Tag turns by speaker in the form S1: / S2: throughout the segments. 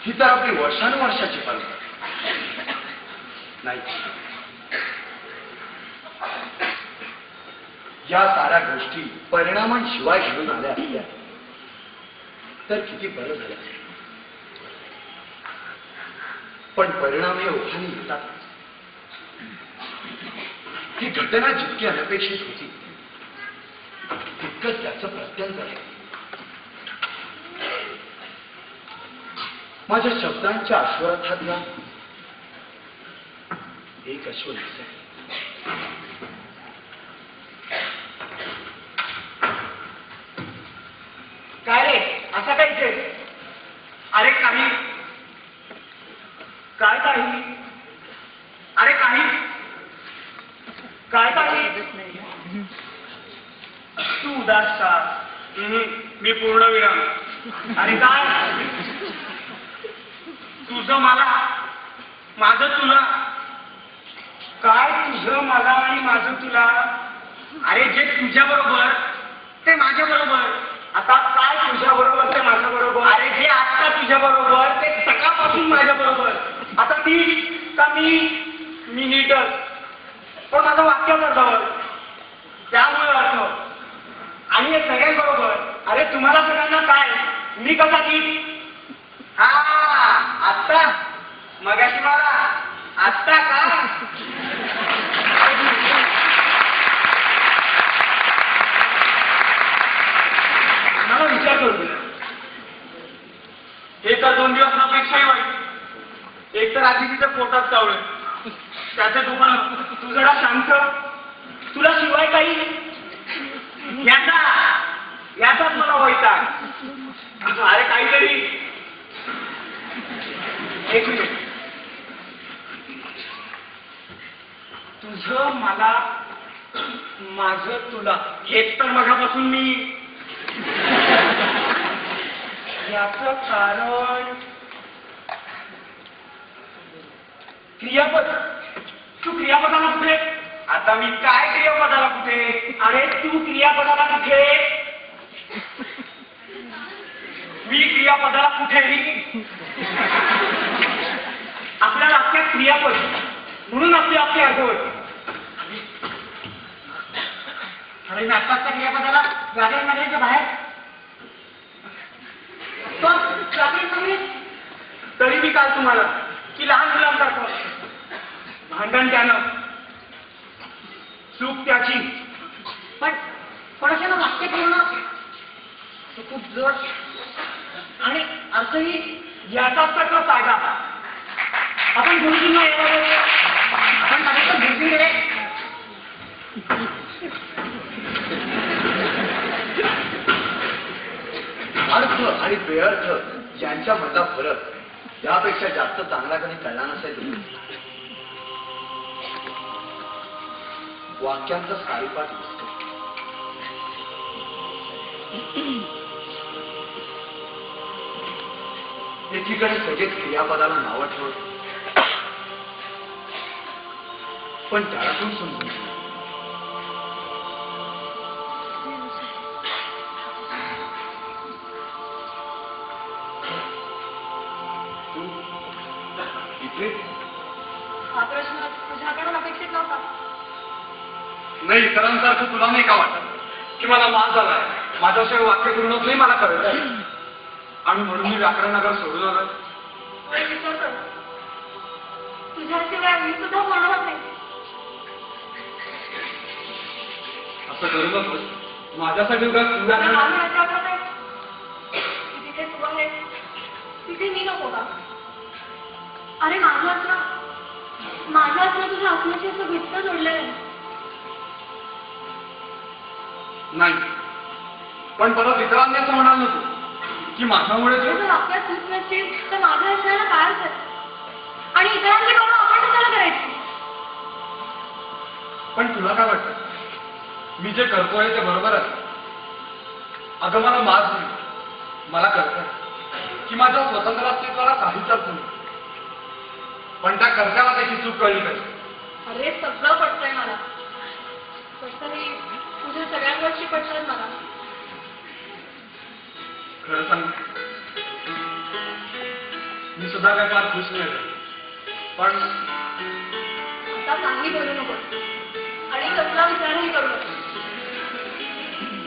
S1: ही तर आपली वर्षानुवर्षाची परंपरा नाही. या साऱ्या गोष्टी परिणामांशिवाय घडून आल्या असत्या तर किती बरं झालं. पण परिणाम हे ओघाने येतात. ही घटना जितकी अनपेक्षित होती तितकंच त्याचं प्रत्यंतर आहे. माझ्या शब्दांच्या अश्वरथातला एक अश्व दिसत.
S2: काय रे असं काय इथे? अरे काही काय काही अरे काही काय काही तू उदास का? मी पूर्णविराम. अरे काय तुझं मला माझं तुला? काय तुझं मला आणि माझं तुला? अरे जे तुझ्या बरोबर ते माझ्या बरोबर. आता काय तुझ्या बरोबर ते माझ्या बरोबर? अरे जे आता तुझ्या बरोबर ते सकाळपासून माझ्या बरोबर. आता मी नीटच पण माझं वाक्याच अर्धवट. त्यामुळे अर्थ आणि हे सगळ्यांबरोबर. अरे तुम्हाला सगळ्यांना काय मी कसा नीट? हा आत्ता मगाशी मला आत्ता का? मला विचार करू. हे तर 2 दिवसापेक्षाही वाईट. एक तर आधी तिच्या पोटात चावलं त्याचे दुकान. तू जरा शांत. तुला शिवाय काही याचाच मला वैताग. अरे काहीतरी एक मिनिट. तुझं मला माझं तुला हेच तर मगापासून मी. याचं कारण क्रियापद. तू क्रियापदाला कुठे? आता मी काय क्रियापदाला कुठे? अरे तू क्रियापदाला कुठे? मी क्रियापदाला कुठे? आपल्या वाक्यात क्रियापद म्हणून आपली अर्धवट. अरे मी आत्ताच्या क्रियापदाला जागेच्या बाहेर तरी मी काल तुम्हाला की लहान मुलांसारखं भांडण त्यानं चूक त्याची. पण अशा वाक्य पूर्ण खूप जड आणि अर्थही याचाच तर साधा. आपण गुरुजींना आपण सांगितलं गुरुजींकडे
S1: अर्थ आणि बेअर्थ यांच्यामधला फरक यापेक्षा जास्त चांगला कधी कळला नसेल. वाक्यांचा सारीपाठ दिसतो. एकीकडे सगळेच क्रियापदाला नावं ठेवत पण त्यातून समजून
S3: हा प्रश्न तुझ्याकडून अपेक्षित नव्हता.
S1: नाही इतरांसारखं तुला नाही का वाटत की मला माज झालाय, माझ्याशिवाय वाक्य पूर्णच नाही मला कळत आहे आणि म्हणून मी व्याकरणनगर सोडून आलोय.
S3: तुझ्याशिवाय मी सुद्धा पूर्ण होते.
S1: असं करू नकोस. माझ्यासाठी
S3: तिथे तू आहे तिथे मी नको का? अरे माझं असलं तुझ्या आत्म्याशी असं घट्ट जोडलंय.
S1: नाही पण परत इतरांनी असं म्हणाल नको की माझ्यामुळे
S3: जर आपल्या चूक नसतील तर माझ्या असण्याला काय अर्थ आहे? आणि इतरांची कामं आपण कशाला करायची?
S1: पण तुला काय वाटतं मी जे करतोय ते बरोबर आहे? अगं मला माज नाही. मला कळतंय की माझ्या स्वतंत्र अस्तित्वाला काहीच अर्थ नाही. पण त्या कर्त्याला त्याची चूक कळली पाहिजे.
S3: अरे सगळं पटतंय मला. तसंही तुझ्या सगळ्या गोष्टी पटतात मला.
S1: खरं सांग सुद्धा काय फार खुश नाही झाली. पण
S3: आता काही बोलू नको आणि कसला विचारही करू नको.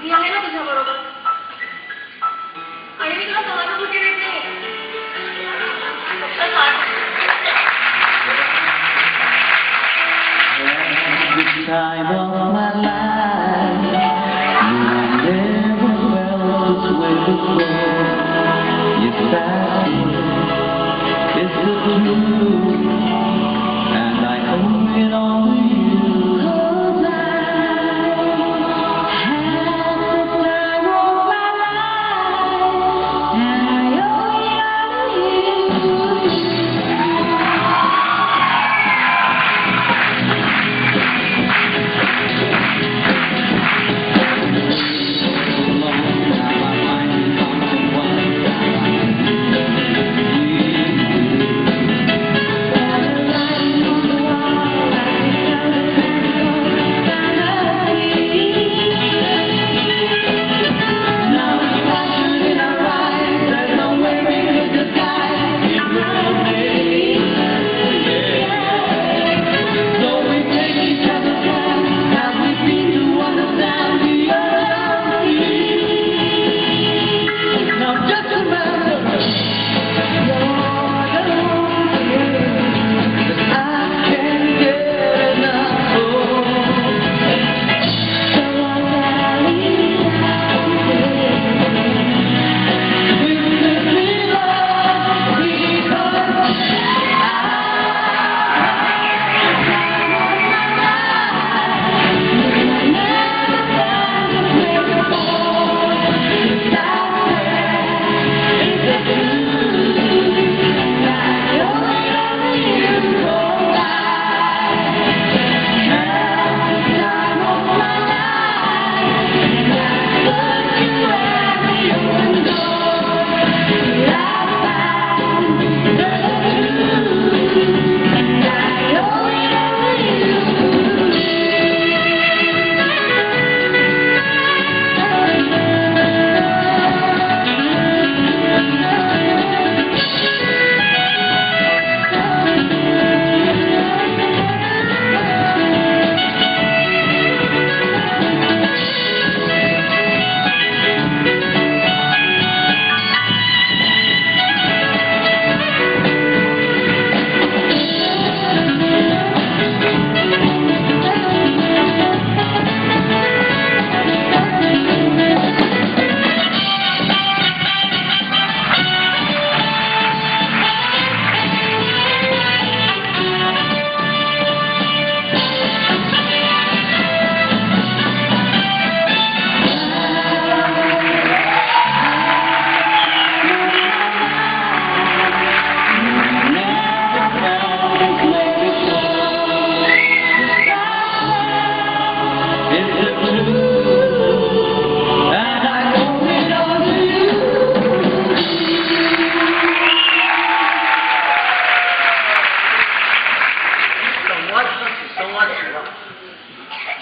S3: मी आहे ना तुझ्या बरोबर आणि मी तुला सहानुभूती देते. फक्त साथ.
S4: This time of my life, I never felt this way before. Yes, that's it's the truth, and I owe it all to you. 'Cause I had the time of my life, and I owe it all to you.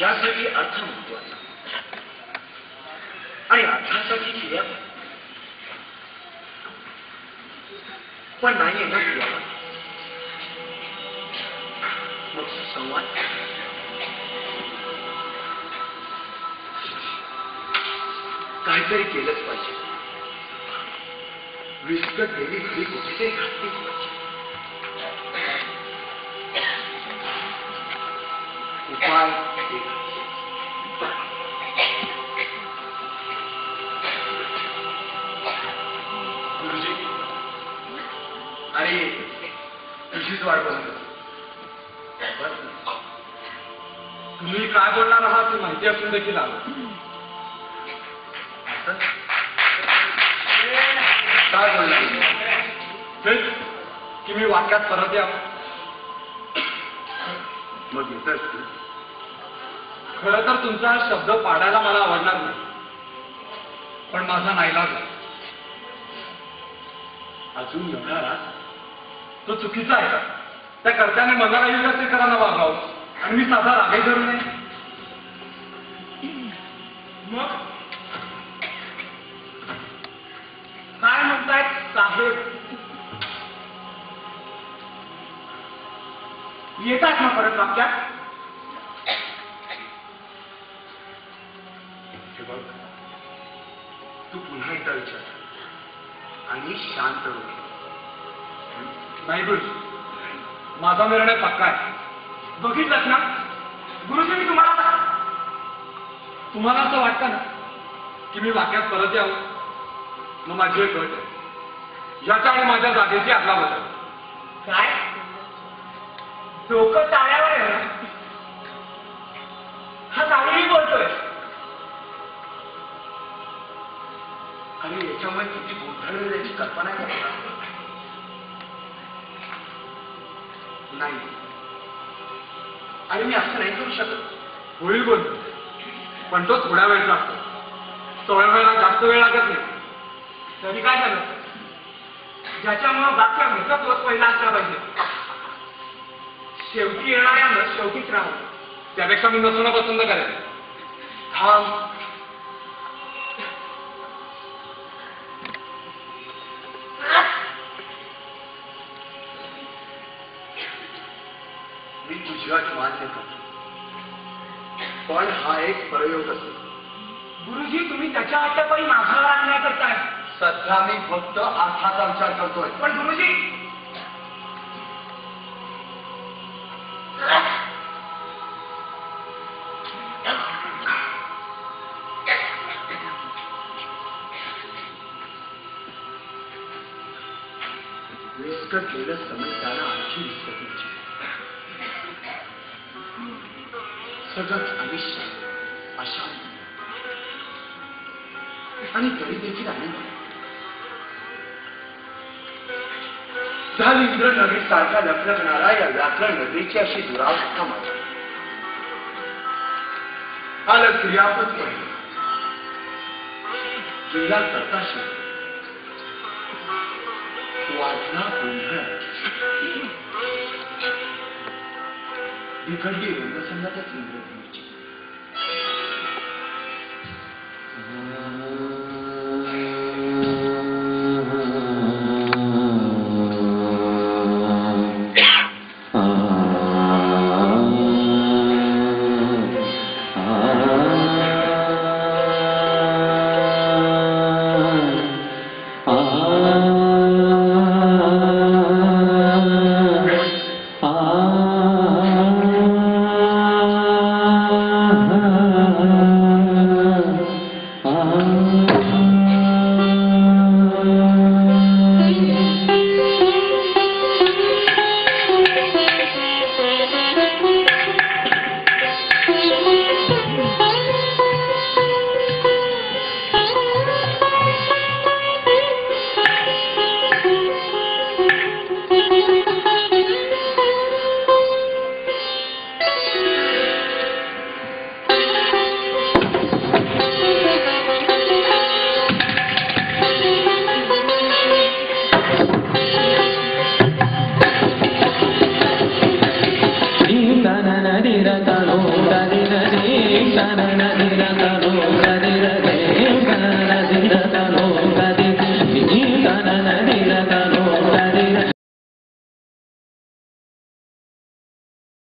S2: यासाठी अर्थ महत्वाचा आणि अर्थासाठी क्रिया पण नाही ना क्रिया मग संवाद काहीतरी केलंच पाहिजे. विस्कटलेली घडी कुठेतरी घातलीच पाहिजे. उपाय
S1: गुरुजी आणि तुझीच वाट बघतो. तुम्ही काय बोलणार आहात ती माहिती असून देखील आलं. काय बोलणार तेच की मी वाक्यात परत यावं.
S2: मग येतच तू.
S1: खरं तर तुमचा हा शब्द पाडायला मला आवडणार नाही, पण माझा नाईलाज आहे.
S2: अजून येणार
S1: तो चुकीचा आहे का? त्या कर्त्याने मला येईल असे करायला वागावं आणि मी साधा रागे धरू नये.
S2: मग काय म्हणतायत साहेब? येतात ना परत वाक्यात?
S1: हे बघ, तू पुन्हा एकदा विचार आणि शांत हो. नाही गुरुजी, माझा निर्णय पक्का आहे.
S2: बघितलंच ना गुरुजी, मी
S1: तुम्हाला असं वाटतं ना की मी वाक्यात परत यावं? मग माझी एक गट आहे, याच्या आणि माझ्या जागेची आदला बदल.
S2: काय डोकं टाळ्यावर आहे ना? हा काहीही बोलतोय.
S1: आणि याच्यामुळे किती गोंधळ याची कल्पना आहे का? नाही, आणि मी असं नाही करू शकत. होईल बोल, पण तो थोड्या वेळचा असतो. थोड्या वेळेला जास्त वेळ लागत नाही.
S2: तरी काय झालं? ज्याच्यामुळं बाकी आमचा तोच पहिला असला पाहिजे. शेवटी येणाऱ्यानं शेवटीच राहावं.
S1: त्यापेक्षा मी नसणं पसंत करेन. थांब, मी तुझी अट मान्य करतो, पण हा एक प्रयोग असेल.
S2: गुरुजी, तुम्ही त्याच्या अट्टापायी माझ्यावर अन्याय करताय.
S1: सध्या मी फक्त अर्थाचा विचार करतोय.
S2: पण गुरुजी,
S1: विस्कटलेलं समय त्याला आणखी विस्कटायची. सगळंच अनिश्चित, अशांत आणि तरी देखील आनंद. झाली इंद्र नगरी सारखा लखलखणारा या व्याकरण नगरीची अशी दुरावस्था माझी. आलं क्रियापद पडलं, गेला करता शब्द, वाचला गोंधळ, बिघडली रंगसंगतच इंद्रधनुची.
S4: Thank you.